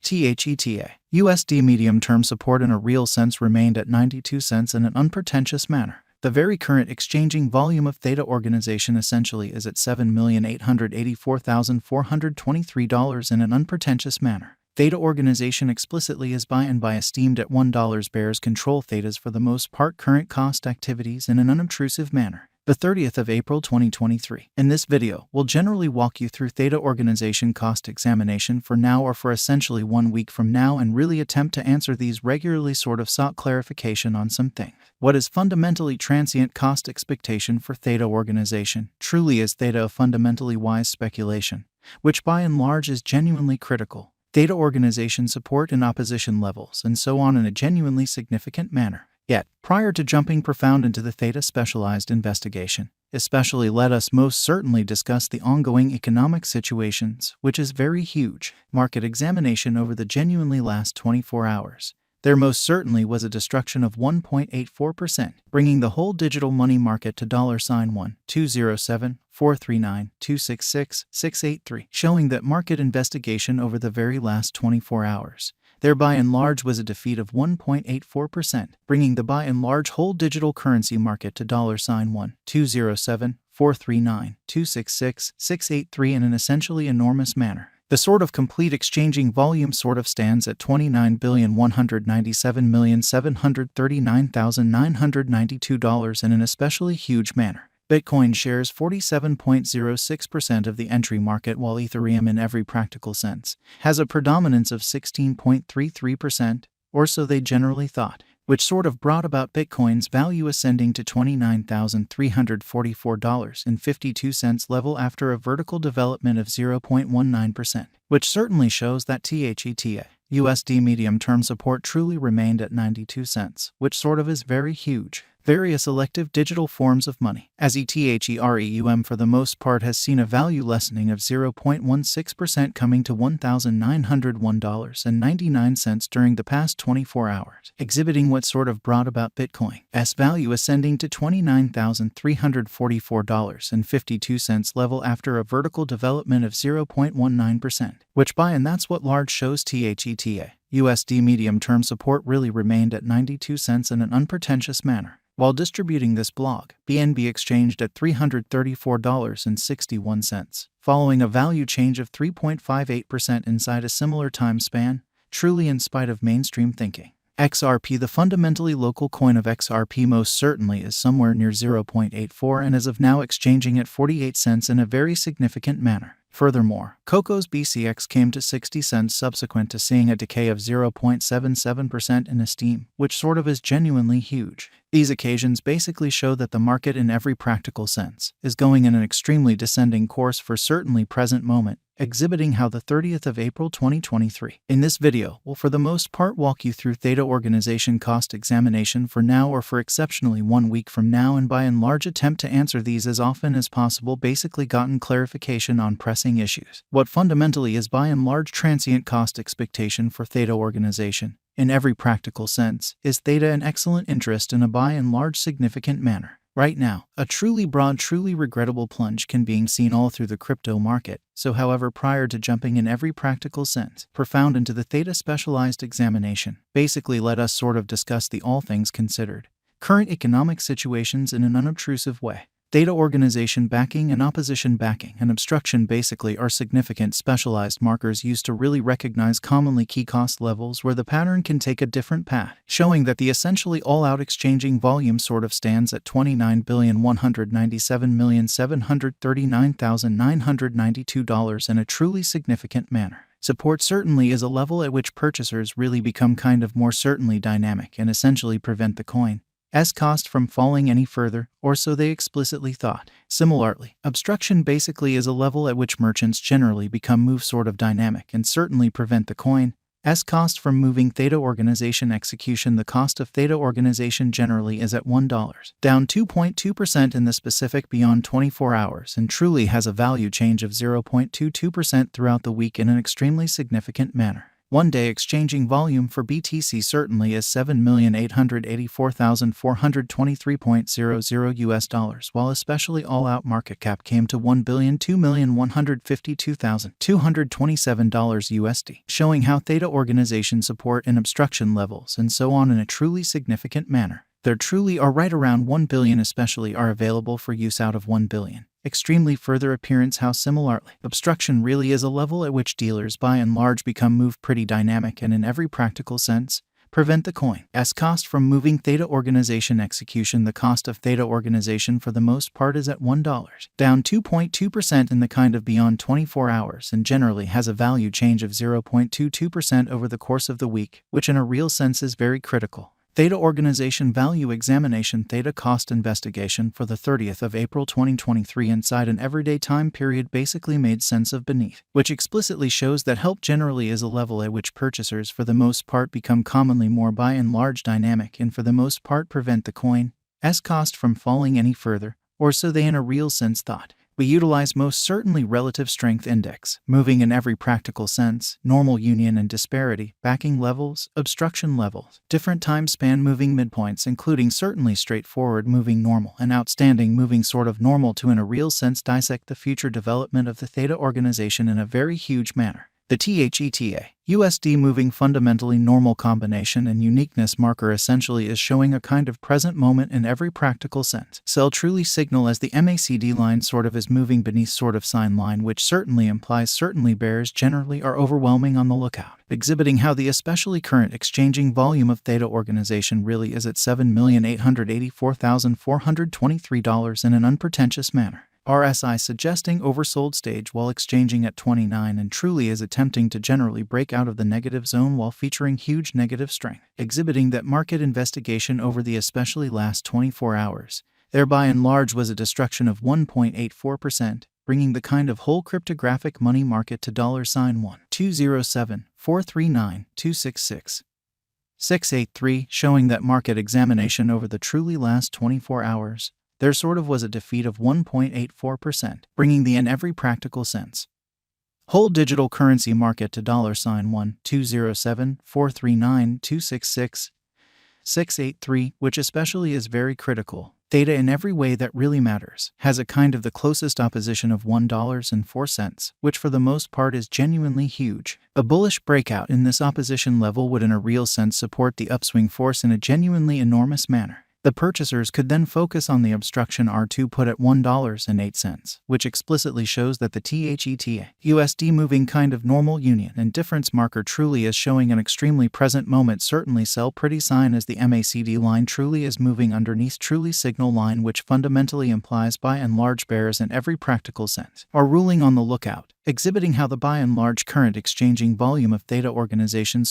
THETA. USD medium-term support in a real sense remained at 92 cents in an unpretentious manner. The very current exchanging volume of Theta organization essentially is at $7,884,423 in an unpretentious manner. Theta organization explicitly is buy and buy esteemed at $1. Bears control Thetas for the most part current cost activities in an unobtrusive manner. The 30th of April 2023. In this video, we'll generally walk you through Theta organization cost examination for now or for essentially 1 week from now and really attempt to answer these regularly sort of sought clarification on some things. What is fundamentally transient cost expectation for Theta organization? Truly is Theta a fundamentally wise speculation, which by and large is genuinely critical. Theta organization support and opposition levels and so on in a genuinely significant manner. Yet, prior to jumping profound into the Theta specialized investigation, especially let us most certainly discuss the ongoing economic situations, which is very huge. Market examination over the genuinely last 24 hours. There most certainly was a destruction of 1.84%, bringing the whole digital money market to $1,207,439,266,683, showing that market investigation over the very last 24 hours. There by and large was a defeat of 1.84%, bringing the by and large whole digital currency market to $1,207,439,266,683 in an essentially enormous manner. The sort of complete exchanging volume sort of stands at $29,197,739,992 in an especially huge manner. Bitcoin shares 47.06% of the entry market, while Ethereum in every practical sense has a predominance of 16.33%, or so they generally thought, which sort of brought about Bitcoin's value ascending to $29,344.52 level after a vertical development of 0.19%, which certainly shows that THETA USD medium-term support truly remained at 92 cents, which sort of is very huge. Various elective digital forms of money, as ETHEREUM for the most part has seen a value lessening of 0.16% coming to $1,901.99 during the past 24 hours, exhibiting what sort of brought about Bitcoin's value ascending to $29,344.52 level after a vertical development of 0.19%, which by and that's what large shows THETA USD medium-term support really remained at 92 cents in an unpretentious manner. While distributing this blog, BNB exchanged at $334.61, following a value change of 3.58% inside a similar time span, truly in spite of mainstream thinking. XRP, the fundamentally local coin of XRP, most certainly is somewhere near 0.84 and as of now exchanging at 48 cents in a very significant manner. Furthermore, Coco's BCX came to 60 cents subsequent to seeing a decay of 0.77% in esteem, which sort of is genuinely huge. These occasions basically show that the market in every practical sense is going in an extremely descending course for certainly present moment, exhibiting how the 30th of April 2023. In this video, we'll for the most part walk you through Theta organization cost examination for now or for exceptionally 1 week from now and by and large attempt to answer these as often as possible, basically gotten clarification on pressing issues. What fundamentally is by and large transient cost expectation for Theta organization, in every practical sense, is Theta an excellent interest in a by and large significant manner. Right now, a truly broad, truly regrettable plunge can be seen all through the crypto market. So however, prior to jumping in every practical sense profound into the Theta specialized examination, basically let us sort of discuss the all things considered current economic situations in an unobtrusive way. Theta organization backing and opposition backing and obstruction basically are significant specialized markers used to really recognize commonly key cost levels where the pattern can take a different path, showing that the essentially all-out exchanging volume sort of stands at $29,197,739,992 in a truly significant manner. Support certainly is a level at which purchasers really become kind of more certainly dynamic and essentially prevent the coin's cost from falling any further, or so they explicitly thought. Similarly, obstruction basically is a level at which merchants generally become move sort of dynamic and certainly prevent the coin's cost from moving. Theta organization execution. The cost of Theta organization generally is at $1, down 2.2% in the specific beyond 24 hours and truly has a value change of 0.22% throughout the week in an extremely significant manner. One-day exchanging volume for BTC certainly is $7,884,423.00 while especially all-out market cap came to $1,2,152,227 USD, showing how Theta organization support and obstruction levels and so on in a truly significant manner. There truly are right around 1 billion especially are available for use out of 1 billion. Extremely further appearance how similarly obstruction really is a level at which dealers by and large become moved pretty dynamic and in every practical sense prevent the coin's cost from moving. Theta organization execution. The cost of Theta organization for the most part is at $1, down 2.2% in the kind of beyond 24 hours and generally has a value change of 0.22% over the course of the week, which in a real sense is very critical. Theta Organization Value Examination. Theta Cost Investigation for the 30th of April 2023 inside an everyday time period basically made sense of beneath, which explicitly shows that help generally is a level at which purchasers for the most part become commonly more by and large dynamic and for the most part prevent the coin's cost from falling any further, or so they in a real sense thought. We utilize most certainly relative strength index, moving in every practical sense, normal union and disparity, backing levels, obstruction levels, different time span moving midpoints including certainly straightforward moving normal and outstanding moving sort of normal to in a real sense dissect the future development of the Theta organization in a very huge manner. The Theta USD moving fundamentally normal combination and uniqueness marker essentially is showing a kind of present moment in every practical sense. Sell truly signal as the MACD line sort of is moving beneath sort of sign line, which certainly implies certainly bears generally are overwhelming on the lookout, exhibiting how the especially current exchanging volume of Theta organization really is at $7,884,423 in an unpretentious manner. RSI suggesting oversold stage while exchanging at 29 and truly is attempting to generally break out of the negative zone while featuring huge negative strength, exhibiting that market investigation over the especially last 24 hours. There by and large was a destruction of 1.84%, bringing the kind of whole cryptographic money market to $1,207,439,266,683, showing that market examination over the truly last 24 hours. There sort of was a defeat of 1.84%, bringing the in every practical sense whole digital currency market to $1,207,439,266,683, which especially is very critical. Theta in every way that really matters has a kind of the closest opposition of $1.04, which for the most part is genuinely huge. A bullish breakout in this opposition level would in a real sense support the upswing force in a genuinely enormous manner. The purchasers could then focus on the obstruction R2 put at $1.08, which explicitly shows that the Theta USD moving kind of normal union and difference marker truly is showing an extremely present moment. Certainly sell pretty sign as the MACD line truly is moving underneath truly signal line, which fundamentally implies by and large bears in every practical sense are ruling on the lookout, exhibiting how the by and large current exchanging volume of Theta organizations